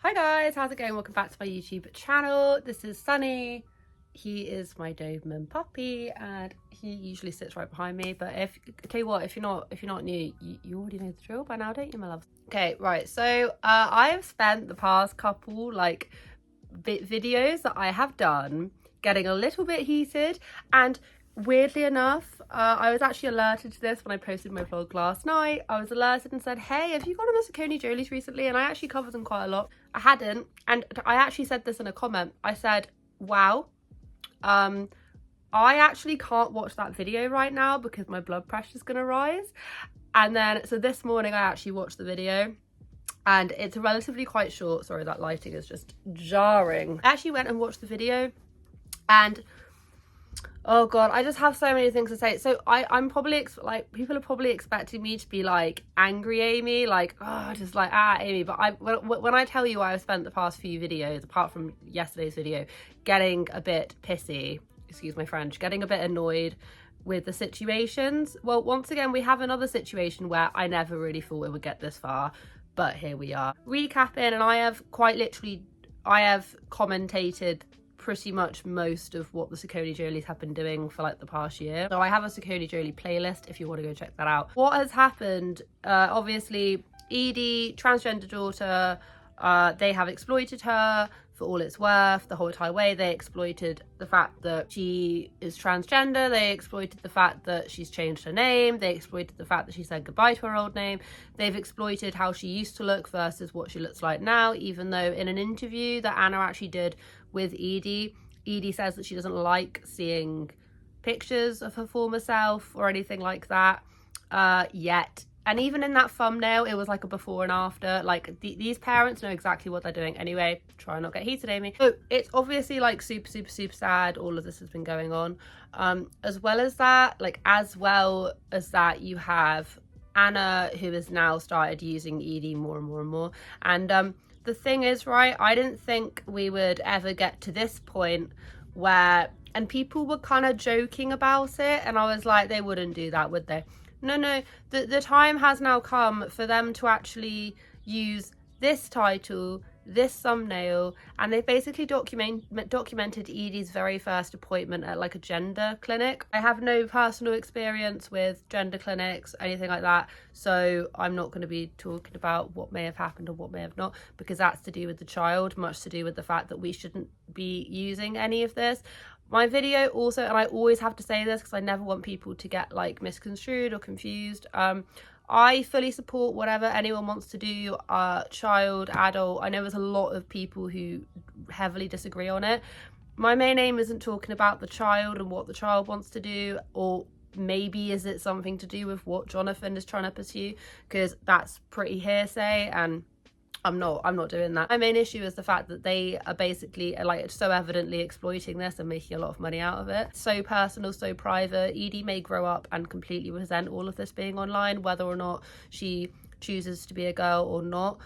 Hi guys, how's it going? Welcome back to my YouTube channel. This is Sunny. He is my Doberman puppy and he usually sits right behind me, but I tell you what, if you're not new, you already know the drill by now, don't you, my love? Okay, right, so I have spent the past couple videos that I have done getting a little bit heated, and weirdly enough, I was actually alerted to this when I posted my vlog last night. I was alerted and said, hey, have you gone on the SACCONEJOLYs recently? And I actually covered them quite a lot. I hadn't, and I actually said this in a comment. I said, wow, I actually can't watch that video right now because my blood pressure is gonna rise. And then, so this morning I actually watched the video, and it's relatively quite short. Sorry, that lighting is just jarring. I actually went and watched the video, and oh god, I just have so many things to say. So I'm probably people are probably expecting me to be like angry Amy, like, oh, just like Amy. But when I tell you I've spent the past few videos, apart from yesterday's video, getting a bit pissy, excuse my French, getting a bit annoyed with the situations. Well, once again, we have another situation where I never really thought it would get this far, but here we are. Recapping, and I have commentated pretty much most of what the SACCONEJOLYs have been doing for like the past year. So I have a SACCONEJOLY playlist if you want to go check that out. What has happened, obviously Edie, transgender daughter, they have exploited her for all it's worth the whole entire way. They exploited the fact that she is transgender, they exploited the fact that she's changed her name, they exploited the fact that she said goodbye to her old name, they've exploited how she used to look versus what she looks like now, even though in an interview that Anna actually did with Edie says that she doesn't like seeing pictures of her former self or anything like that yet. And even in that thumbnail, it was like a before and after. Like these parents know exactly what they're doing. Anyway, try and not get heated, Amy. So it's obviously like super sad. All of this has been going on. As well as that, you have Anna, who has now started using Edie more and more. And the thing is, right, I didn't think we would ever get to this point where, and people were kind of joking about it, and I was like, they wouldn't do that, would they? No, the time has now come for them to actually use this title, this thumbnail, and they basically documented Edie's very first appointment at like a gender clinic. I have no personal experience with gender clinics, anything like that, so I'm not going to be talking about what may have happened or what may have not, because that's to do with the child, much to do with the fact that we shouldn't be using any of this. My video also, and I always have to say this because I never want people to get like misconstrued or confused, I fully support whatever anyone wants to do, child, adult. I know there's a lot of people who heavily disagree on it. My main aim isn't talking about the child and what the child wants to do, or maybe is it something to do with what Jonathan is trying to pursue, because that's pretty hearsay and I'm not doing that. My main issue is the fact that they are basically like so evidently exploiting this and making a lot of money out of it. So personal, so private. Edie may grow up and completely resent all of this being online, whether or not she chooses to be a girl or not.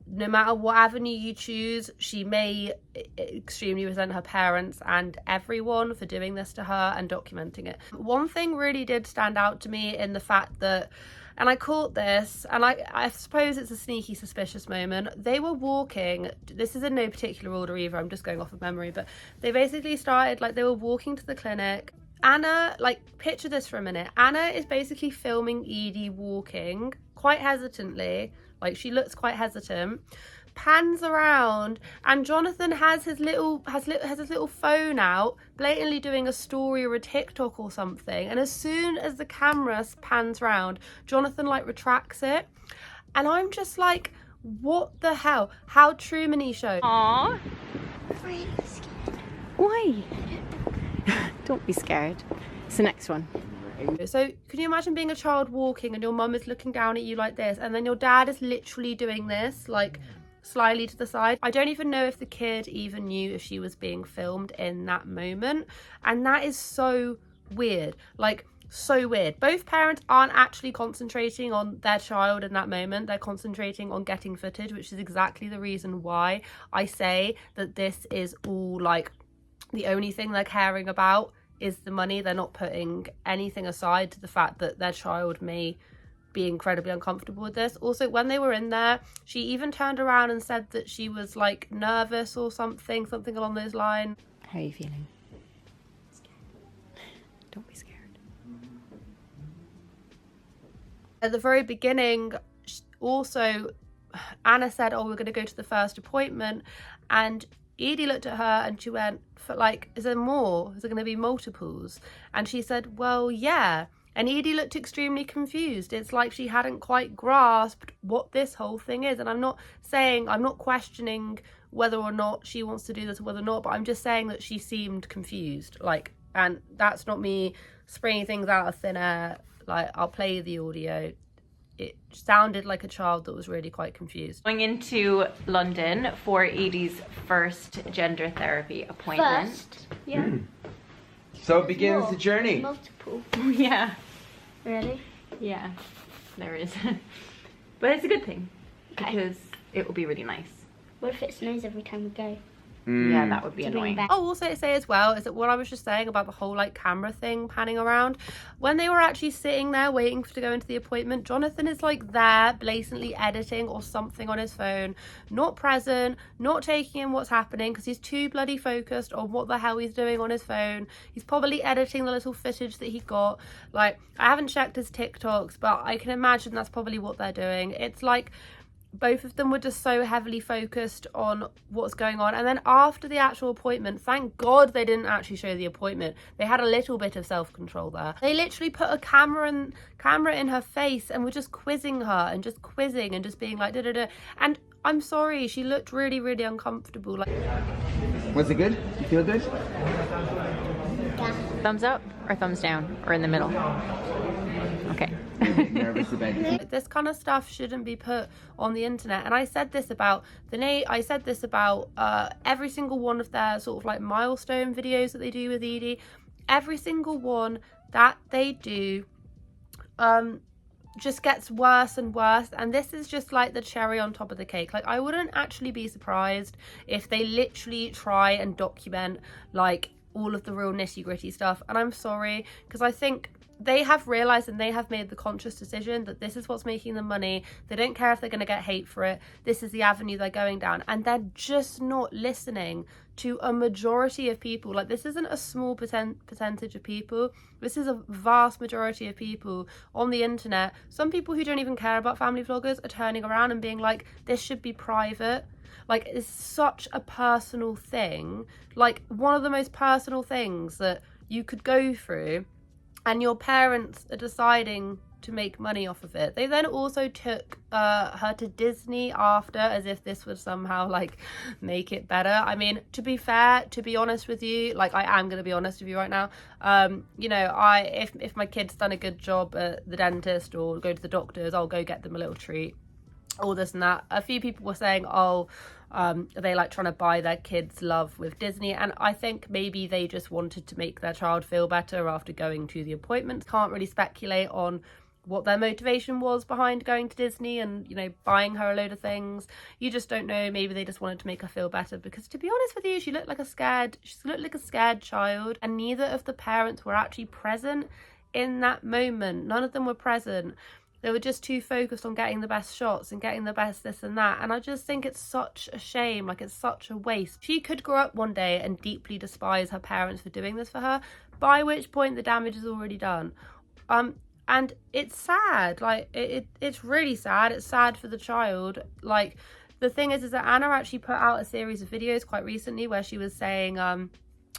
No matter what avenue you choose, she may extremely resent her parents and everyone for doing this to her and documenting it. One thing really did stand out to me in the fact that, and I caught this, and I suppose it's a sneaky suspicious moment. They were walking, this is in no particular order either, I'm just going off of memory, but they basically started, like, they were walking to the clinic. Anna, like, picture this for a minute. Anna is basically filming Edie walking quite hesitantly, like she looks quite hesitant, pans around, and Jonathan has his little phone out, blatantly doing a story or a TikTok or something, and as soon as the camera pans round, Jonathan like retracts it, and I'm just like, what the hell? How Truman-y show. Aww. Why? Don't be scared. It's the next one. So can you imagine being a child walking and your mum is looking down at you like this, and then your dad is literally doing this, like slyly to the side? I don't even know if the kid even knew if she was being filmed in that moment, and that is so weird, like so weird. Both parents aren't actually concentrating on their child in that moment, they're concentrating on getting footage, which is exactly the reason why I say that this is all like the only thing they're caring about is the money. They're not putting anything aside to the fact that their child may be incredibly uncomfortable with this. Also, when they were in there, she even turned around and said that she was like nervous or something along those lines. How are you feeling? Scared. Don't be scared. At the very beginning, also, Anna said, oh, we're going to go to the first appointment, and Edie looked at her and she went, like, is there more? Is there going to be multiples? And she said, well, yeah. And Edie looked extremely confused. It's like she hadn't quite grasped what this whole thing is. And I'm not questioning whether or not she wants to do this or whether or not, but I'm just saying that she seemed confused. Like, and that's not me springing things out of thin air. Like, I'll play the audio. It sounded like a child that was really quite confused. Going into London for Edie's first gender therapy appointment. First? Yeah. So it begins the journey. Multiple. Yeah. Really? Yeah. There is. But it's a good thing. Okay. Because it will be really nice. What if it snows every time we go? Yeah, that would be To bring annoying. back- Oh, also say as well is that what I was just saying about the whole like camera thing panning around, when they were actually sitting there waiting to go into the appointment, Jonathan is like there blatantly editing or something on his phone, not present, not taking in what's happening because he's too bloody focused on what the hell he's doing on his phone. He's probably editing the little footage that he got. Like, I haven't checked his TikToks, but I can imagine that's probably what they're doing. It's like both of them were just so heavily focused on what's going on. And then after the actual appointment, thank God they didn't actually show the appointment. They had a little bit of self-control there. They literally put a camera in her face and were just quizzing her and just quizzing and just being like da da da. And I'm sorry, she looked really, really uncomfortable. Like, Was it good? You feel good? Thumbs up or thumbs down or in the middle? Okay. Nervous about this kind of stuff shouldn't be put on the internet. And I said this about every single one of their sort of like milestone videos that they do with Edie. Every single one that they do just gets worse and worse, and this is just like the cherry on top of the cake. Like, I wouldn't actually be surprised if they literally try and document like all of the real nitty-gritty stuff. And I'm sorry, because I think they have realized and they have made the conscious decision that this is what's making them money. They don't care if they're going to get hate for it. This is the avenue they're going down, and they're just not listening to a majority of people. Like, this isn't a small percentage of people. This is a vast majority of people on the internet. Some people who don't even care about family vloggers are turning around and being like, this should be private. Like, it's such a personal thing, like one of the most personal things that you could go through, and your parents are deciding to make money off of it. They then also took her to Disney after, as if this would somehow like make it better. I mean, to be fair, to be honest with you, like, I am going to be honest with you right now. You know, if my kid's done a good job at the dentist or go to the doctors, I'll go get them a little treat. All this and that. A few people were saying, oh, are they like trying to buy their kids love with Disney? And I think maybe they just wanted to make their child feel better after going to the appointments. Can't really speculate on what their motivation was behind going to Disney and, you know, buying her a load of things. You just don't know. Maybe they just wanted to make her feel better, because to be honest with you, she looked like a scared child, and neither of the parents were actually present in that moment. None of them were present. They were just too focused on getting the best shots and getting the best this and that. And I just think it's such a shame. Like, it's such a waste. She could grow up one day and deeply despise her parents for doing this for her, by which point the damage is already done. And it's sad. Like, it's really sad. It's sad for the child. Like, the thing is that Anna actually put out a series of videos quite recently where she was saying,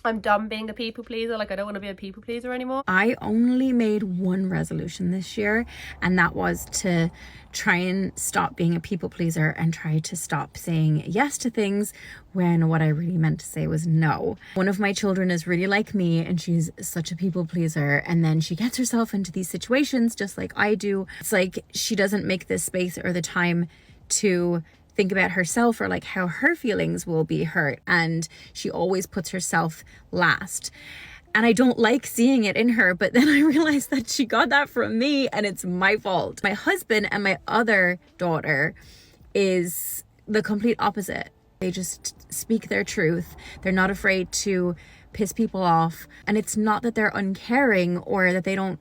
I'm done being a people pleaser. Like, I don't want to be a people pleaser anymore. I only made one resolution this year, and that was to try and stop being a people pleaser and try to stop saying yes to things when what I really meant to say was no. One of my children is really like me, and she's such a people pleaser, and then she gets herself into these situations just like I do. It's like she doesn't make the space or the time to think about herself or like how her feelings will be hurt, and she always puts herself last. And I don't like seeing it in her, but then I realized that she got that from me and it's my fault. My husband and my other daughter is the complete opposite. They just speak their truth. They're not afraid to piss people off, and it's not that they're uncaring or that they don't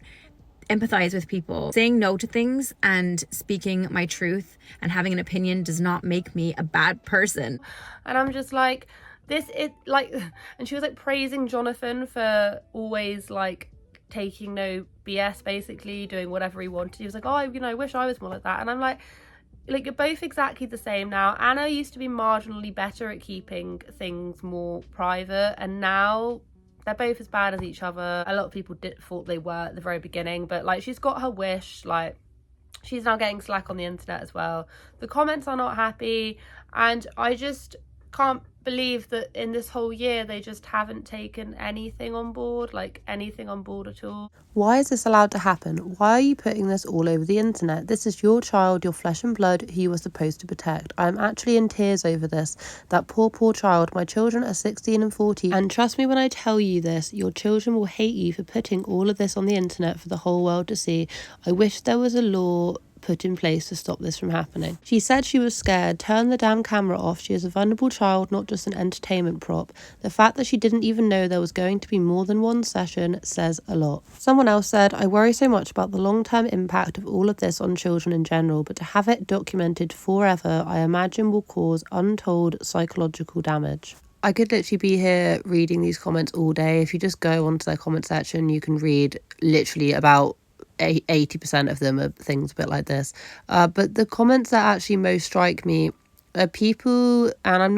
empathize with people. Saying no to things and speaking my truth and having an opinion does not make me a bad person. And I'm just like, and she was like praising Jonathan for always like taking no BS, basically doing whatever he wanted. He was like, oh, you know, I wish I was more like that. And I'm like, you're both exactly the same now. Anna used to be marginally better at keeping things more private, and now they're both as bad as each other. A lot of people thought they were at the very beginning, but like, she's got her wish. Like, she's now getting slack on the internet as well. The comments are not happy, and I just can't believe that in this whole year they just haven't taken anything on board, like anything on board at all. Why is this allowed to happen? Why are you putting this all over the internet? This is your child, your flesh and blood, who you were supposed to protect. I'm actually in tears over this. That poor child. My children are 16 and 14, and trust me when I tell you this, your children will hate you for putting all of this on the internet for the whole world to see. I wish there was a law put in place to stop this from happening. She said she was scared. Turn the damn camera off. She is a vulnerable child, not just an entertainment prop. The fact that she didn't even know there was going to be more than one session says a lot. Someone else said, I worry so much about the long-term impact of all of this on children in general, but to have it documented forever, I imagine will cause untold psychological damage. I could literally be here reading these comments all day. If you just go onto their comment section, you can read literally about 80% of them are things a bit like this, but the comments that actually most strike me are people, and I'm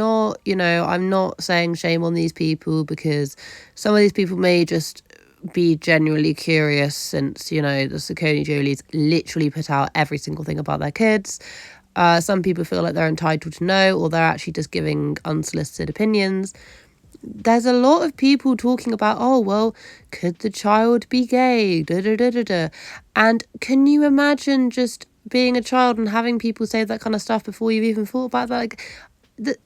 not saying shame on these people, because some of these people may just be genuinely curious, since, you know, the SACCONEJOLYs literally put out every single thing about their kids. Some people feel like they're entitled to know, or they're actually just giving unsolicited opinions. There's a lot of people talking about, oh, well, could the child be gay? And can you imagine just being a child and having people say that kind of stuff before you've even thought about that? Like,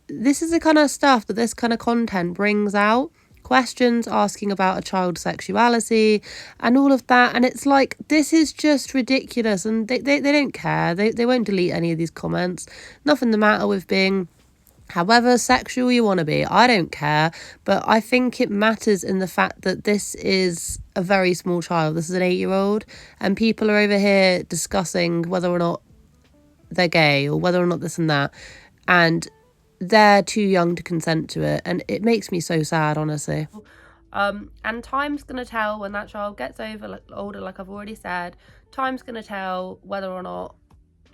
this is the kind of stuff that this kind of content brings out. Questions asking about a child's sexuality and all of that. And it's like, this is just ridiculous. And they don't care. They won't delete any of these comments. Nothing the matter with being however sexual you want to be. I don't care, but I think it matters in the fact that this is a very small child. This is an 8-year-old, and people are over here discussing whether or not they're gay or whether or not this and that, and they're too young to consent to it, and it makes me so sad, honestly. And time's gonna tell when that child gets older, like I've already said. Time's gonna tell whether or not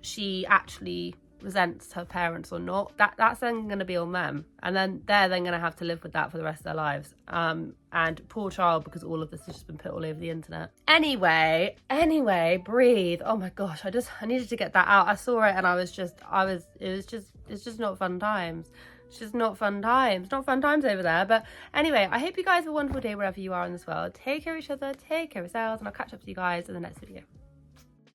she actually resents her parents or not. That's then going to be on them, and then they're then going to have to live with that for the rest of their lives. And poor child, because all of this has just been put all over the internet. Anyway, breathe. Oh my gosh, I needed to get that out. I saw it and it's just not fun times. It's just not fun times. Not fun times over there. But anyway, I hope you guys have a wonderful day wherever you are in this world. Take care of each other, take care of yourselves, and I'll catch up with you guys in the next video.